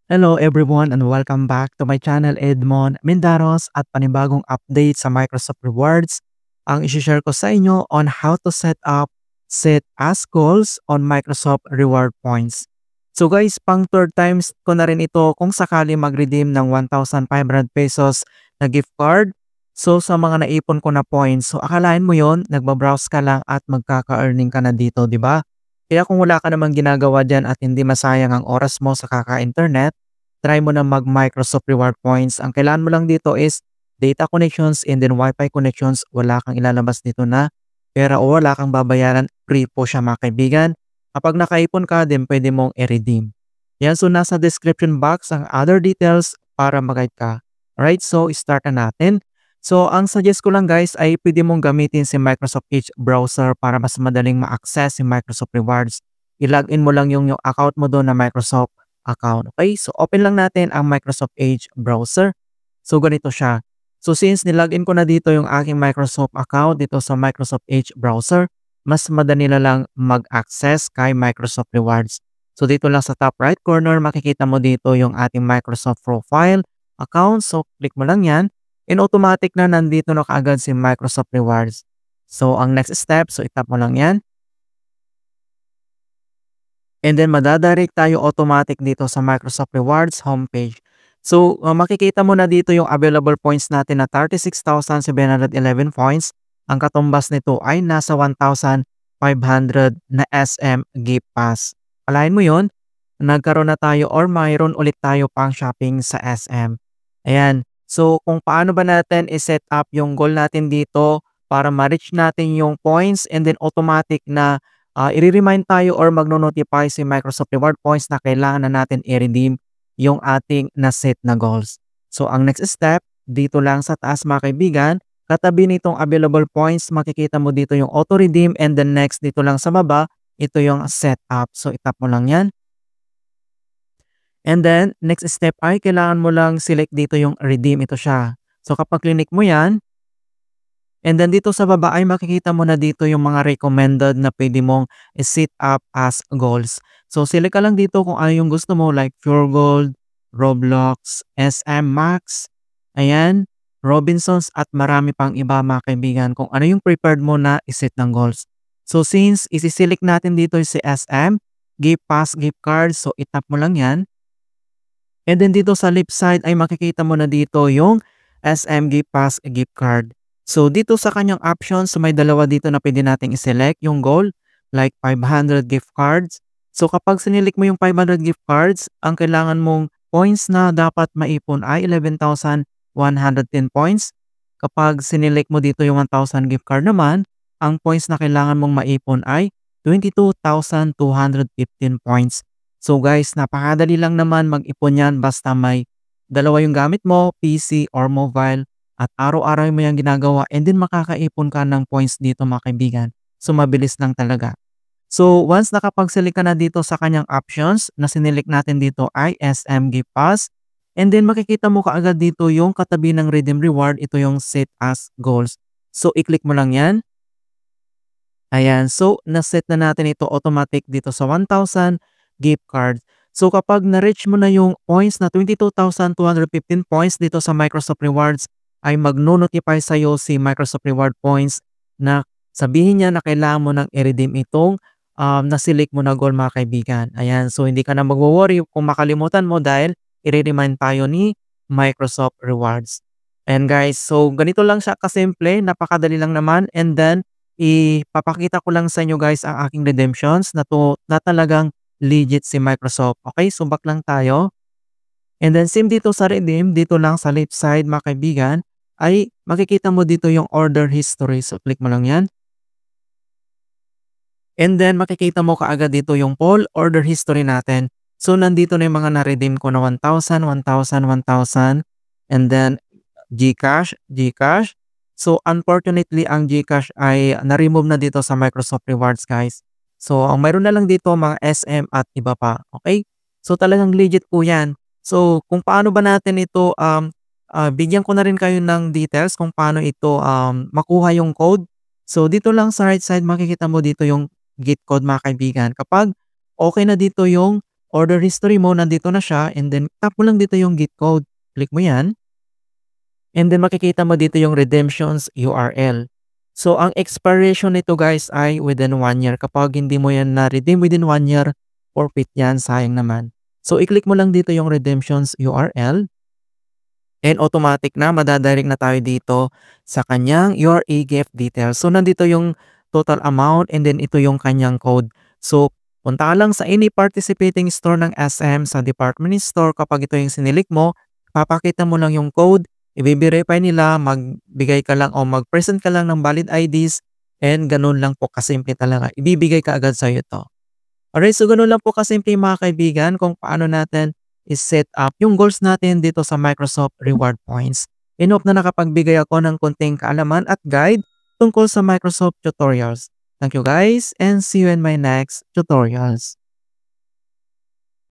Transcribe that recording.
Hello everyone and welcome back to my channel Edmond Mendaros at panibagong update sa Microsoft Rewards. Ang isi-share ko sa inyo on how to set as goals on Microsoft Reward Points. So guys, pang third times ko na rin ito kung sakali mag-redeem ng 1,500 pesos na gift card. So sa mga naipon ko na points, so akalain mo yon nagbabrowse ka lang at magkaka-earning ka na dito, di ba? Kaya kung wala ka namang ginagawa dyan at hindi masayang ang oras mo sa kaka-internet, try mo na mag-Microsoft Reward Points. Ang kailangan mo lang dito is data connections and then Wi-Fi connections. Wala kang ilalabas dito na pera o wala kang babayaran. Free po siya mga kaibigan. Kapag nakaipon ka, then pwede mong i-redeem. Yan, so nasa description box ang other details para mag-guide ka. Alright, so start na natin. So, ang suggest ko lang guys ay pwede mong gamitin si Microsoft Edge browser para mas madaling ma-access si Microsoft Rewards. I-login mo lang yung account mo doon na Microsoft account. Okay, so open lang natin ang Microsoft Edge browser. So, ganito siya. So, since nilogin ko na dito yung aking Microsoft account dito sa Microsoft Edge browser, mas madali na lang mag-access kay Microsoft Rewards. So, dito lang sa top right corner, makikita mo dito yung ating Microsoft profile account. So, click mo lang yan. In automatic na nandito na kaagad si Microsoft Rewards. So, ang next step, so itap mo lang yan. And then, madadirect tayo automatic dito sa Microsoft Rewards homepage. So, makikita mo na dito yung available points natin na 36,711 points. Ang katumbas nito ay nasa 1,500 na SM gift pass. Alain mo yon, nagkaroon na tayo or mayroon ulit tayo pang shopping sa SM. Ayan. So, kung paano ba natin i-set up yung goal natin dito para ma-reach natin yung points and then automatic na i-remind tayo or magno-notify si Microsoft Reward Points na kailangan na natin i-redeem yung ating na-set na goals. So, ang next step, dito lang sa taas mga kaibigan, katabi nitong available points, makikita mo dito yung auto-redeem and then next dito lang sa baba, ito yung setup. So, itap mo lang yan. And then, next step ay kailangan mo lang select dito yung redeem. Ito siya. So, kapag clinic mo yan, and then dito sa baba ay makikita mo na dito yung mga recommended na pwede mong set up as goals. So, select ka lang dito kung ano yung gusto mo like Pure Gold, Roblox, SM Max, ayan, Robinsons at marami pang iba mga kaibigan kung ano yung prepared mo na iset ng goals. So, since isi-select natin dito si SM, gift pass, gift card, so itap mo lang yan. And then dito sa left side ay makikita mo na dito yung SM Gift Pass gift card. So dito sa kanyang options, may dalawa dito na pwede nating i-select yung goal like 500 gift cards. So kapag sinilik mo yung 500 gift cards, ang kailangan mong points na dapat maipon ay 11,110 points. Kapag sinilik mo dito yung 1,000 gift card naman, ang points na kailangan mong maipon ay 22,215 points. So guys, napakadali lang naman mag-ipon yan basta may dalawa yung gamit mo, PC or mobile at araw-araw mo yung ginagawa and then makakaipon ka ng points dito mga kaibigan. So mabilis lang talaga. So once nakapag-select ka na dito sa kanyang options na sinilik natin dito ay SM Gift Pass and then makikita mo kaagad dito yung katabi ng Redeem Reward, ito yung Set as Goals. So i-click mo lang yan. Ayan, so na-set na natin ito automatic dito sa 1,000 gift card. So kapag na-reach mo na yung points na 22,215 points dito sa Microsoft Rewards, ay magno-notify sa iyo si Microsoft Reward Points na sabihin niya na kailangan mo nang i-redeem itong na-select mo na goal mga kaibigan. Ayan, so hindi ka na mag-worry kung makalimutan mo dahil i-remind tayo ni Microsoft Rewards. And guys, so ganito lang siya kasimple, napakadali lang naman and then ipapakita ko lang sa inyo guys ang aking redemptions na talagang legit si Microsoft. Okay, so back lang tayo. And then same dito sa redeem, dito lang sa left side mga kaibigan, ay makikita mo dito yung order history. So click mo lang yan. And then makikita mo kaagad dito yung poll order history natin. So nandito na yung mga na-redeem ko na 1,000, 1,000, 1,000. And then GCash, GCash. So unfortunately ang GCash ay na-remove na dito sa Microsoft Rewards guys. So ang mayroon na lang dito mga SM at iba pa. Okay? So talagang legit po yan. So kung paano ba natin ito, bigyan ko na rin kayo ng details kung paano ito makuha yung code. So dito lang sa right side makikita mo dito yung git code mga kaibigan. Kapag okay na dito yung order history mo nandito na siya and then tap mo lang dito yung git code. Click mo yan. And then makikita mo dito yung redemptions URL. So ang expiration nito guys ay within 1 year. Kapag hindi mo yan na-redeem within 1 year, forfeit yan, sayang naman. So i-click mo lang dito yung redemptions URL. And automatic na madadirect na tayo dito sa kanyang your e-gift details. So nandito yung total amount and then ito yung kanyang code. So punta ka lang sa any participating store ng SM sa department store. Kapag ito yung sinilik mo, papakita mo lang yung code, i-verify nila, magbigay ka lang o mag-present ka lang ng valid IDs and ganun lang po kasimple talaga. Ibibigay ka agad sa'yo ito. Alright, so ganun lang po kasimple mga kaibigan kung paano natin is-set up yung goals natin dito sa Microsoft Reward Points. I hope na nakapagbigay ako ng konting kaalaman at guide tungkol sa Microsoft tutorials. Thank you guys and see you in my next tutorials.